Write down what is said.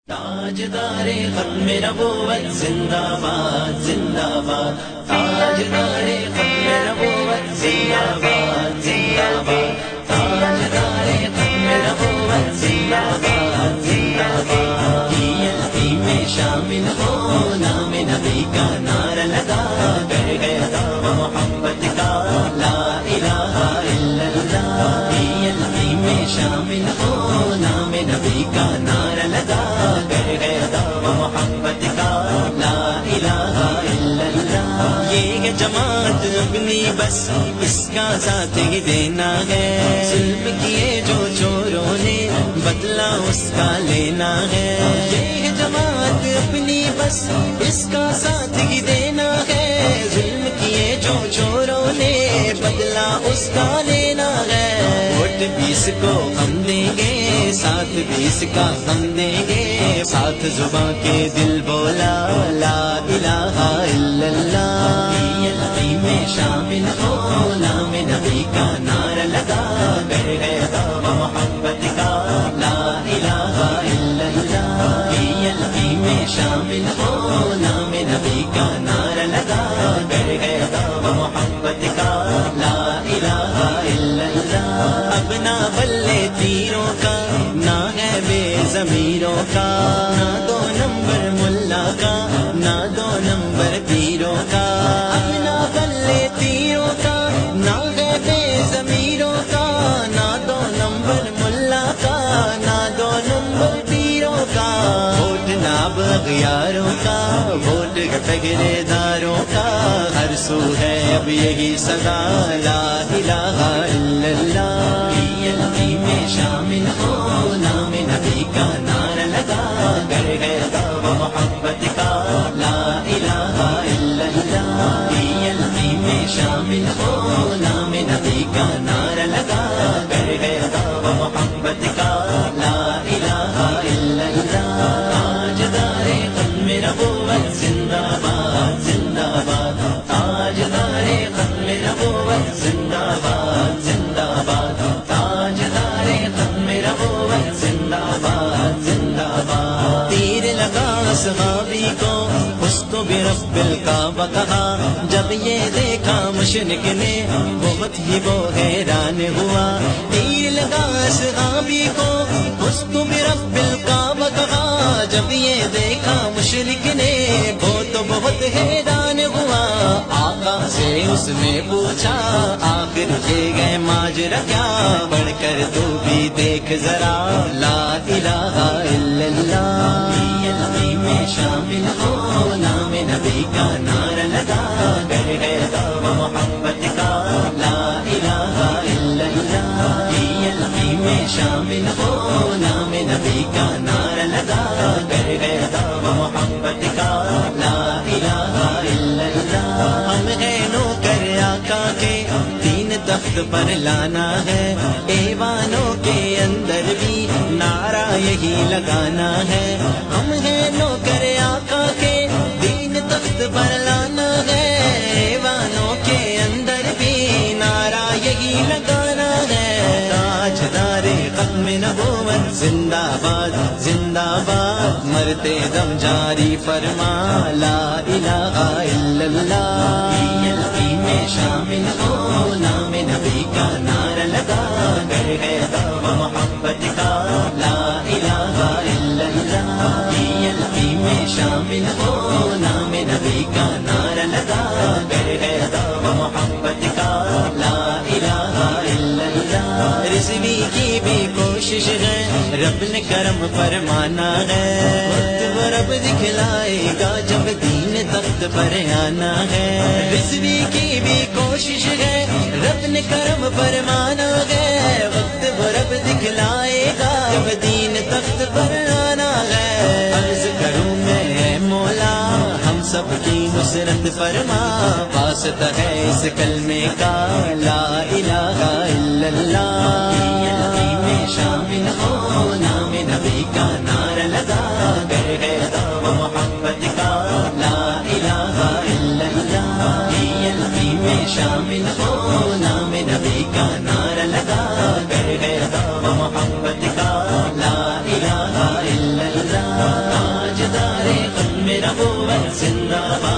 تاجدار ختم نبوت زندہ باد زندہ باد، تاجدار ختم نبوت زندہ باد زندہ باد، تاجدار ختم نبوت زندہ باد زندہ باد۔ کی میں شامل ہو نام نبی کا نعرہ لگا کر گیا دعویٰ محبت کا لا الہ الا اللہ۔ کی میں شامل ہو نام نبی کا نعرہ لگا کر گیا دعویٰ محبت کا لا الہ الا اللہ۔ یہ ہے جماعت اپنی بس اس کا ساتھ ہی دینا ہے، ظلم کیے جو چوروں نے بدلہ اس کا لینا ہے۔ یہ ہے جماعت اپنی بس اس کا ساتھ ہی دینا ہے، ظلم کیے جو چوروں نے بدلہ اس کا لینا ہے۔ ووٹ 20 کو ہم دیں گے، ساتھ 20 کا ہم دیں گے، ساتھ زباں کے دل بولا لا الہ الا اللہ۔ میں شامل ہو نام نبی کا نعرہ لگا کر گیا دعویٰ محبت کا لا الہ الا اللہ۔ میں شامل ہو نام نبی کا نعرہ لگا کر گیا دعویٰ محبت کا لا الہ الا اللہ۔ اب نہ بلے تیروں کا نہ ہے بے ضمیروں کا، نہ 2 نمبر ملا کا نہ 2 نمبر پیروں کا۔ اب نہ بلے تیروں کا نہ ہے بے ضمیروں کا، نہ 2 نمبر ملا کا نہ 2 نمبر پیروں کا۔ ووٹ ناب اغیاروں کا، ووٹ پگڑے داروں کا، ہر سو ہے اب یہی صدا لا الہ الا اللہ۔ میں شامل ہو نام نبی کا نعرہ لگا کر گیا دعویٰ محبت کا لا الہ الا اللہ۔ میں شامل ہو نام نبی کا نعرہ لگا کر گیا دعویٰ محبت کا لا الہ الا اللہ۔ تاجدار ختم نبوت زندہ باد زندہ باد، تاجدار ختم نبوت زندہ باد زندہ باد، تاجدار ختم نبوت زندہ باد زندہ باد۔ تیر لگا صحابی کو اس کو بھی رب الکعبہ کہا، جب یہ دیکھا مشرک نے بہت ہی وہ حیران ہوا۔ تیر لگا صحابی کو اس کو بھی رب الکعبہ کہا، جب یہ دیکھا مشرک نے وہ تو بہت حیران ہوا۔ آقا سے اس نے پوچھا آخر یہ گئے ماجرا کیا، پڑھ کر تو بھی دیکھ ذرا لا الہ الا اللہ۔ میں شامل ہو نام نبی کا نعرہ لگا کر گیا دعویٰ محبت کا لا الہ الا اللہ۔ میں شامل ہو نام نبی کا نعرہ لگا کر گیا دعویٰ محبت کا لا الہ الا اللہ۔ ہم ہیں نوکر آقا کے، 3 تخت پر لانا ہے، ایوانوں کے اندر بھی نعرہ یہی لگانا ہے۔ ہم ہیں نوکر آقا کے، 3 تخت پر لانا ہے، ایوانوں کے اندر بھی نعرہ یہی لگانا ہے۔ تاجدار ختم نبوت زندہ باد زندہ باد، مرتے دم جاری فرما لا الہ الا اللہ۔ میں شامل ہو نام نبی کا نعرہ لگا کر گیا دعویٰ محبت کا لا الہ الا اللہ۔ میں شامل ہو نام نبی کا نعرہ لگا کر گیا دعویٰ محبت کا لا الہ الا اللہ۔ رضوی کی بھی کوشش ہے، رب نے کرم فرمانا ہے، وقت وہ رب دکھلائے گا جب دین تخت پر آنا ہے۔ رضوی کی بھی کوشش ہے، رب نے کرم فرمانا ہے، وقت وہ رب دکھلائے گا جب دین تخت پر آنا ہے۔ عرض کروں میں اے مولا ہم سب کی نصرت فرما، واسطہ ہے اس کلمے کا لا الہ الا اللہ۔ میں شامل ہو نام نبی کا نعرہ لگا کر گیا دعویٰ محبت کا لا الہ الا اللہ۔ میں شامل ہو نام نبی کا نعرہ لگا کر گیا دعویٰ محبت کا لا الہ الا اللہ۔ نبوت زندہ باد